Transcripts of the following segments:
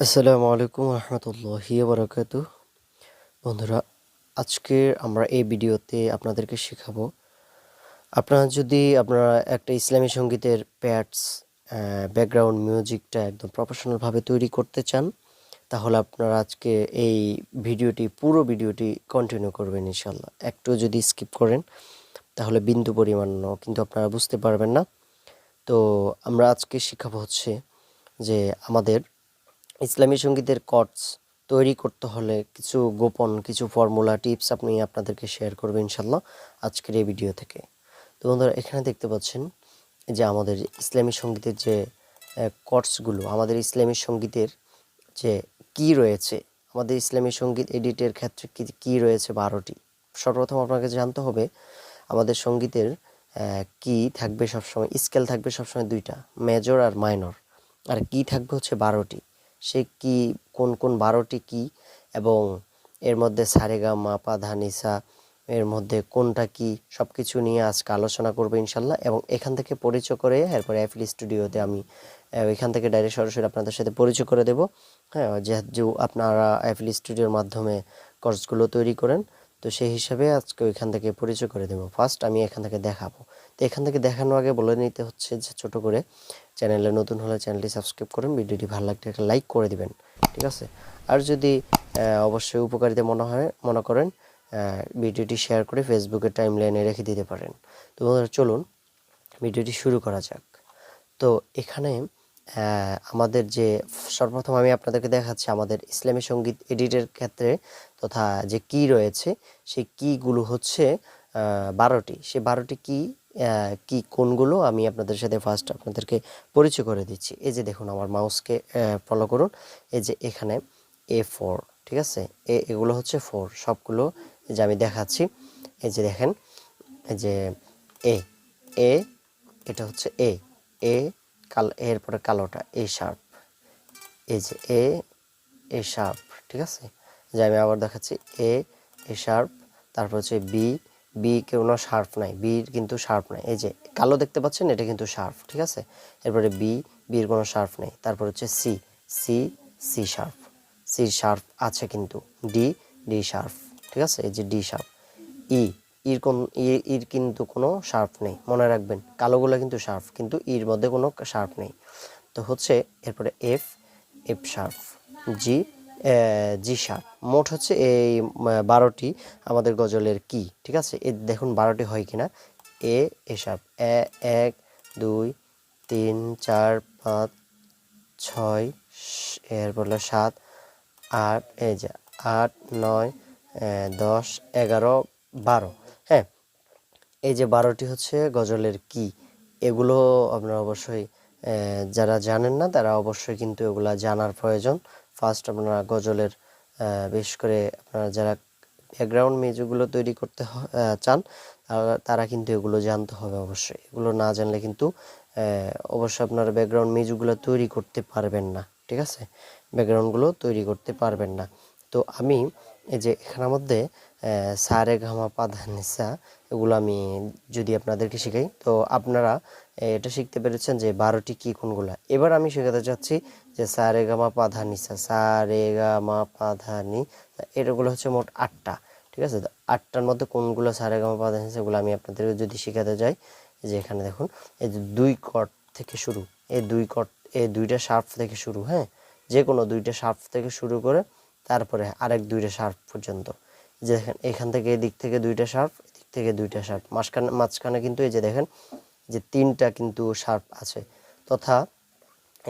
আসসালামু আলাইকুম রহমতুল্লাহি বারাকাতুহ। বন্ধুরা, আজকে আমরা এই ভিডিওতে আপনাদেরকে শেখাবো আপনারা একটা ইসলামী সঙ্গীতের প্যাডস ব্যাকগ্রাউন্ড মিউজিকটা একদম প্রফেশনালভাবে তৈরি করতে চান, তাহলে আপনারা আজকে এই পুরো ভিডিওটি কন্টিনিউ করবেন ইনশাল্লাহ। একটু যদি স্কিপ করেন তাহলে বিন্দু পরিমাণও কিন্তু আপনারা বুঝতে পারবেন না। তো আমরা আজকে শেখাবো হচ্ছে যে আমাদের ইসলামী সঙ্গীতের কর্ডস তৈরি করতে হলে কিছু ফর্মুলা টিপস আপনাদেরকে শেয়ার করবো ইনশাল্লাহ আজকের এই ভিডিও থেকে। তো বন্ধুরা, এখানে দেখতে পাচ্ছেন যে আমাদের ইসলামী সঙ্গীতের যে কর্ডসগুলো, আমাদের ইসলামী সঙ্গীতের যে কি রয়েছে, আমাদের ইসলামী সঙ্গীত এডিটের ক্ষেত্রে কি রয়েছে 12টি। সর্বপ্রথম আপনাকে জানতে হবে আমাদের সঙ্গীতের কি থাকবে সবসময়, স্কেল থাকবে সবসময় 2টা, মেজর আর মাইনর। আর কি থাকবে হচ্ছে 12টি। সে কি কোন কোন 12টি কি, এবং এর মধ্যে সারেগামা পা ধা নি সা, এর মধ্যে কোনটা কি, সব কিছু নিয়ে আজকে আলোচনা করবো ইনশাল্লাহ। এবং এখান থেকে পরিচয় করে এরপরে এফএল স্টুডিওতে আমি এখান থেকে ডাইরেক্ট সরাসরি আপনাদের সাথে পরিচয় করে দেব। হ্যাঁ, যেহেতু আপনারা এফএল স্টুডিওর মাধ্যমে কোর্সগুলো তৈরি করেন, তো সেই হিসাবে আজকে ওইখান থেকে পরিচয় করে দেবো। ফার্স্ট আমি এখান থেকে দেখাবো। তো এখান থেকে দেখানোর আগে বলে নিতে হচ্ছে যে ছোট করে চ্যানেলে নতুন হলে চ্যানেলটি সাবস্ক্রাইব করুন, ভিডিওটি ভালো লাগলে একটা লাইক করে দিবেন, ঠিক আছে। আর যদি অবশ্যই উপকারিতা মনে করেন, ভিডিওটি শেয়ার করে ফেসবুকের টাইমলাইনে রেখে দিতে পারেন। তো বন্ধুরা, চলুন ভিডিওটি শুরু করা যাক। তো এখানে আমাদের যে সর্বপ্রথম আমি আপনাদেরকে দেখাচ্ছি আমাদের ইসলামী সঙ্গীত এডিটের ক্ষেত্রে তথা যে কি রয়েছে, সেই কিগুলো হচ্ছে 12টি। সেই 12টি কি কোনগুলো আমি আপনাদের সাথে ফার্স্ট আপনাদেরকে পরিচয় করে দিচ্ছি। এই যে দেখুন, আমার মাউসকে ফলো করুন। এই যে এখানে A4, ঠিক আছে, এগুলো হচ্ছে 4 সবগুলো। এই যে আমি দেখাচ্ছি, এই যে দেখেন, এই যে এ এ এটা হচ্ছে এ এ এরপরে কালোটা এ শার্প, এই যে এ শার্প, ঠিক আছে। যে আমি আবার দেখাচ্ছি এ শার্প, তারপর হচ্ছে বি বি কোনো শার্প নাই, বির কিন্তু শার্প নাই। এই যে কালো দেখতে পাচ্ছেন, এটা কিন্তু শার্প, ঠিক আছে। এরপরে বির কোনো শার্প নেই। তারপর হচ্ছে সি শার্প আছে, কিন্তু ডি শার্প, ঠিক আছে। এই যে ডি শার্প। ইর কিন্তু কোনো শার্প নেই, মনে রাখবেন। কালোগুলো কিন্তু শার্প, কিন্তু ইর মধ্যে কোনো শার্প নেই। তো হচ্ছে এরপরে এফ শার্প, জি শার্প। মোট হচ্ছে এই 12টি আমাদের গজলের কি, ঠিক আছে। এই দেখুন 12টি হয় কিনা। এ শার্প, 1 2 3 4 5 6, এরপর 7 8, এই যে 8 9 10 11 12। হ্যাঁ, এই যে 12টি হচ্ছে গজলের কি। এগুলো আপনারা অবশ্যই যারা জানেন না তারা অবশ্যই কিন্তু এগুলা জানার প্রয়োজন। ফার্স্ট আপনারা গজলের বিশেষ করে আপনারা যারা ব্যাকগ্রাউন্ড মিউজিকগুলো তৈরি করতে চান, তারা কিন্তু এগুলো জানতে হবে অবশ্যই। এগুলো না জানলে কিন্তু অবশ্যই আপনারা ব্যাকগ্রাউন্ড মিউজিকগুলো তৈরি করতে পারবেন না, ঠিক আছে। ব্যাকগ্রাউন্ডগুলো তৈরি করতে পারবেন না। তো আমি এই যে এখানের মধ্যে সা রে গা মা পা ধা নি সা, এগুলো আমি যদি আপনাদেরকে শেখাই, তো আপনারা এটা শিখতে পেরেছেন যে 12টি কি কোনগুলা। এবার আমি শেখাতে চাচ্ছি যে সা রে গা মা পা ধা নি সা, সা রে গা মা পা ধা নি, এটাগুলো হচ্ছে মোট 8টা, ঠিক আছে। তো 8টার মধ্যে কোনগুলো সা রে গা মা পা ধা নি সা, এগুলো আমি আপনাদের যদি শেখাতে যাই, যে এখানে দেখুন, এই যে 2 কর্ড থেকে শুরু, এই 2টা শার্প থেকে শুরু, হ্যাঁ, যে কোনো 2টা শার্প থেকে শুরু করে তারপরে আরেক 2টা শার্প পর্যন্ত। যে দেখেন, এখান থেকে এদিক থেকে 2টা শার্প, এদিক থেকে 2টা শার্প, মাঝখানে কিন্তু এই যে দেখেন যে 3টা কিন্তু শার্প আছে, তথা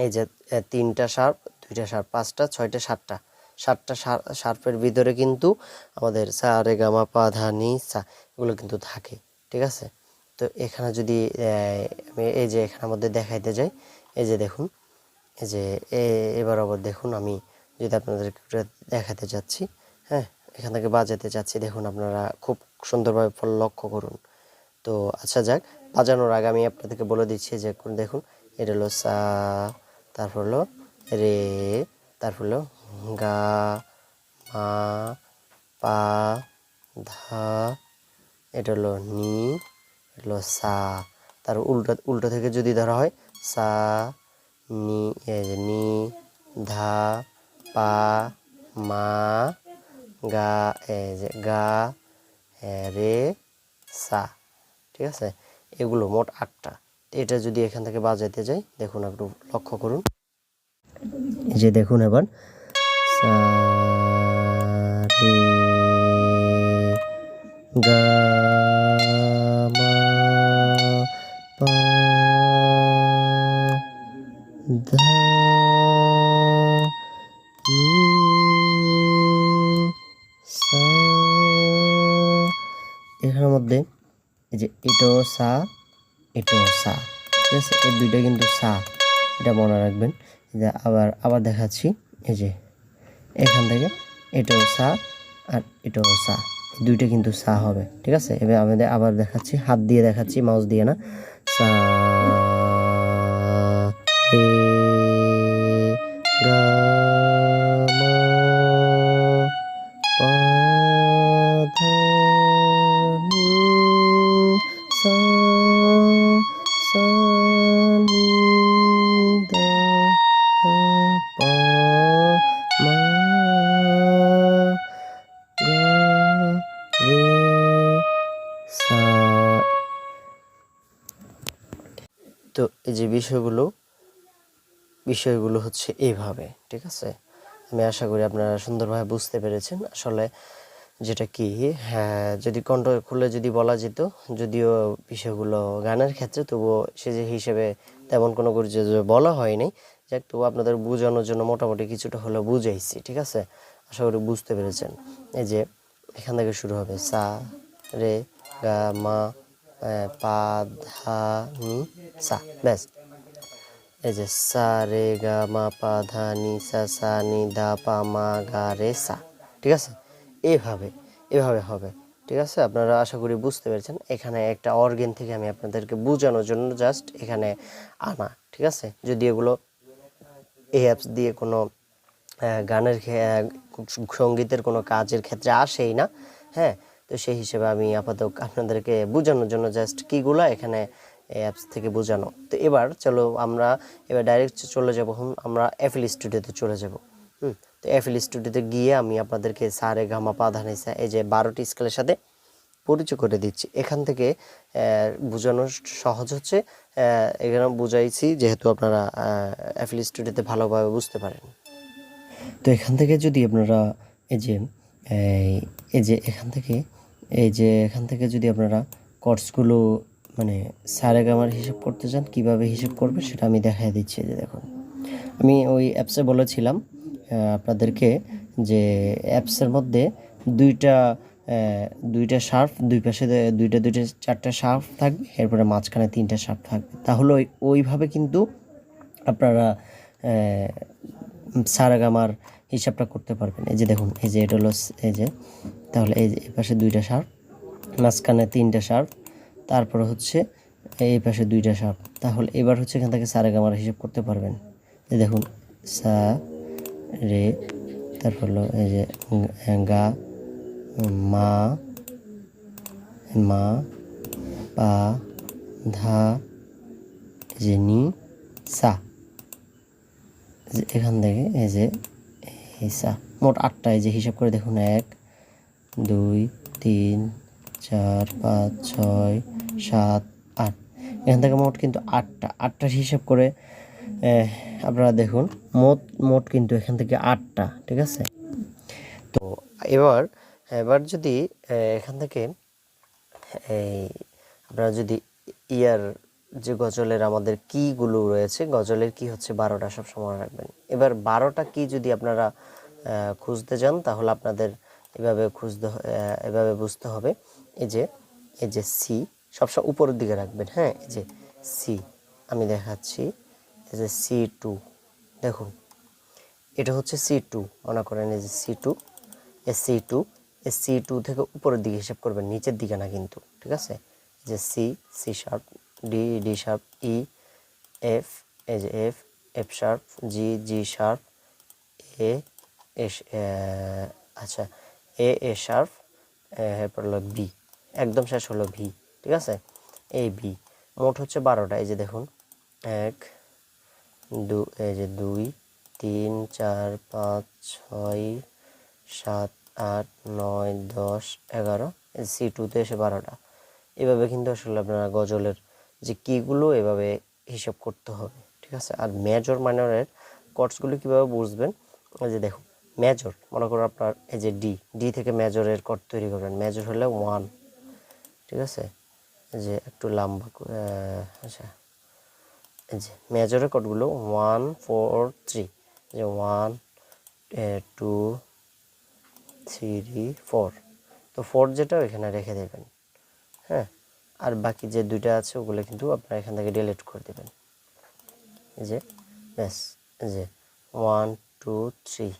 এই যে 3টা শার্প, 2টা শার্প, 5টা 6টা 7টা শার্পের ভিতরে কিন্তু আমাদের সা রে গা মা পা ধা নি সা এগুলো কিন্তু থাকে, ঠিক আছে। তো এখানে যদি আমি এই যে এখানের মধ্যে দেখাইতে যাই, এই যে দেখুন, এই যে এবার আবার দেখুন, আমি যদি আপনাদেরকে দেখাতে যাচ্ছি, হ্যাঁ, এখান থেকে বাজাতে যাচ্ছি, দেখুন আপনারা খুব সুন্দরভাবে লক্ষ্য করুন। তো আচ্ছা যাক, বাজানোর আগে আমি আপনাদেরকে বলে দিচ্ছি যে দেখুন, এটা হলো সা, তারপর হলো রে, তারপর হলো গা মা পা ধা, এটা হলো নি, এটা হলো সা। তার উল্টো থেকে যদি ধরা হয়, সা নি, এই যে নি ধা পা মা গা, এই যে গা রে সা, ঠিক আছে। এগুলো মোট 8টা। এটা যদি এখান থেকে বাজাইতে যাই, দেখুন একটু লক্ষ্য করুন, এই যে দেখুন এবার সা রে গা মা পা ধা নি সা। এখানের মধ্যে এই যে এটাও সা, এটাও সা, ঠিক আছে। এই দুইটা কিন্তু সা, এটা মনে রাখবেন। যে আবার দেখাচ্ছি, এই যে এখান থেকে এটাও সা আর এটাও সা, দুইটা কিন্তু সা হবে, ঠিক আছে। এবার আমি আবার দেখাচ্ছি, হাত দিয়ে দেখাচ্ছি, মাউস দিয়ে না। সা রে গা মা পা ধা নি সা, সা নি দা পা মা গা রে সা। তো এই যে বিষয়গুলো হচ্ছে এইভাবে, ঠিক আছে। আমি আশা করি আপনারা সুন্দরভাবে বুঝতে পেরেছেন। আসলে যেটা কি, হ্যাঁ, যদি কণ্ঠ খুলে যদি বলা যেত, যদিও বিষয়গুলো গানের ক্ষেত্রে, তবুও সে যে হিসেবে তেমন কোনো কিছু বলা হয়নি, যাক, তবু আপনাদের বোঝানোর জন্য মোটামুটি কিছুটা হলেও বুঝাইছি, ঠিক আছে। আশা করি বুঝতে পেরেছেন। এই যে এখান থেকে শুরু হবে সা রে গা মা পা ধা নি সা, ব্যাস। এই যে সা রে গা মা পা ধা নি সা, সা নি দা পা মা গা রে সা, ঠিক আছে। এভাবে হবে, ঠিক আছে। আপনারা আশা করি বুঝতে পেরেছেন। এখানে একটা অর্গেন থেকে আমি আপনাদেরকে বোঝানোর জন্য জাস্ট এখানে আনা, ঠিক আছে। যদি এগুলো এই অ্যাপস দিয়ে কোনো গানের সঙ্গীতের কোনো কাজের ক্ষেত্রে আসেই না, হ্যাঁ। তো সেই হিসেবে আমি আপাতত আপনাদেরকে বোঝানোর জন্য জাস্ট কিগুলা এখানে অ্যাপস থেকে বোঝানো। তো এবার চলো আমরা ডাইরেক্ট চলে যাব, আমরা এফএল স্টুডিওতে চলে যাব। তো এফএল স্টুডিওতে গিয়ে আমি আপনাদেরকে সা রে গা মা পা ধা নি সা, এই যে 12টি স্কেলের সাথে পরিচয় করে দিচ্ছি। এখান থেকে বোঝানো সহজ হচ্ছে, এখানে বুঝাইছি যেহেতু আপনারা এফএল স্টুডিওতে ভালোভাবে বুঝতে পারেন। তো এখান থেকে যদি আপনারা এই যে এখান থেকে যদি আপনারা কর্ডসগুলো মানে সারেগামার হিসাব করতে চান, কিভাবে হিসাব করবে সেটা আমি দেখাই দিচ্ছি। যে দেখুন, আমি ওই অ্যাপসে বলেছিলাম আপনাদেরকে যে অ্যাপসের মধ্যে দুইটা শার্প, দুই পাশে দুইটা 4টা শার্প থাকবে, এরপরে মাঝখানে 3টা শার্প থাকবে। তাহলে ওইভাবে কিন্তু আপনারা সারেগামার হিসাবটা করতে পারবেন। এই যে দেখুন, এই যে এটা হলো, এই যে তাহলে এই যে এই পাশে 2টা শার্প, মাঝখানে 3টা শার্প, তারপরে হচ্ছে এই পাশে 2টা শার্প। তাহলে এবার হচ্ছে এখান থেকে সারেগামার হিসাব করতে পারবেন। এই দেখুন, সা রে, তারপর হলো এই যে গা মা মা পা ধা, যে নি সা, এখান থেকে এই যে এই সা, মোট 8টা। এই যে হিসাব করে দেখুন, 1 2 3 4 5 6 7 8, এখান থেকে মোট কিন্তু 8টার হিসাব করে আপনারা দেখুন, মোট কিন্তু এখান থেকে 8টা, ঠিক আছে। তো এবার যদি এখান থেকে আপনারা যদি ইয়ার যে গজলের আমাদের কিগুলো রয়েছে, গজলের কি হচ্ছে 12টা, সব সময় রাখবেন। এবার 12টা কি যদি আপনারা খুঁজতে যান, তাহলে আপনাদের এভাবে বুঝতে হবে। এই যে সি সবসময় উপরের দিকে রাখবেন, হ্যাঁ। এই যে সি, আমি দেখাচ্ছি, এই যে C2, দেখুন এটা হচ্ছে C2, মনে করেন এই যে C2, এই C2 থেকে উপরের দিকে হিসাব করবেন, নিচের দিকে না কিন্তু, ঠিক আছে। যে C sharp, D sharp, E F, এই যে F sharp, G sharp, A আচ্ছা এ শার্প, এরপর হলো বি, একদম শেষ হলো ভি, ঠিক আছে। এই বি, মোট হচ্ছে 12টা। এই যে দেখুন, 1 2, এই যে 2 3 4 5 6 7 8 9 10 11 C2 তে এসে 12টা। এভাবে কিন্তু আসলে আপনারা গজলের যে কিগুলো এভাবে হিসাব করতে হবে, ঠিক আছে। আর মেজর মাইনরের কর্ডসগুলো কীভাবে বুঝবেন, এই যে দেখুন মেজর মনে করুন আপনার এই যে ডি থেকে মেজরের কর্ড তৈরি করবেন। মেজর হলে 1, ঠিক আছে। এই যে একটু লম্বা আচ্ছা, এই যে মেজরের কর্ডগুলো 1 4 3, যে 1 2 3 4। তো 4 যেটা ওইখানে রেখে দেবেন, হ্যাঁ। আর বাকি যে দুইটা আছে ওগুলো কিন্তু আপনারা এখান থেকে ডিলিট করে দেবেন। এই যে ব্যাস, এই যে 1 2 3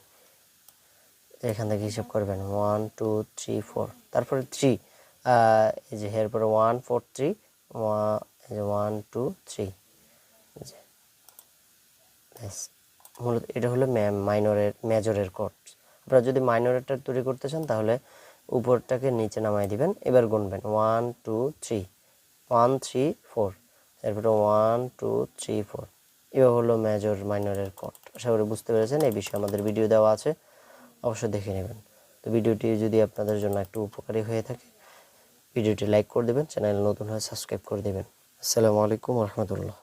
এখান থেকে হিসাব করবেন 1 2 3 4, তারপরে 3, এই যে এরপরে 1 4 3, এই যে 1 2 3, এই যে ব্যাস। মূলত এটা হলো মেজরের কর্ড। আপনারা যদি মাইনরেরটা তৈরি করতে চান তাহলে উপরটাকে নিচে নামাই দিবেন। এবার গুনবেন 1 2 3, 1 3 4, এরপরে 1 2 3 4। এবার হলো মেজর মাইনরের কর্ড। আশা করি বুঝতে পেরেছেন। এই বিষয়ে আমাদের ভিডিও দেওয়া আছে, অবশ্যই দেখে নেবেন। তো ভিডিওটি যদি আপনাদের জন্য একটু উপকারী হয়ে থাকে, ভিডিওটি লাইক করে দেবেন, চ্যানেল নতুন হয়ে সাবস্ক্রাইব করে দেবেন। আসসালামু আলাইকুম রহমতুল্লাহ।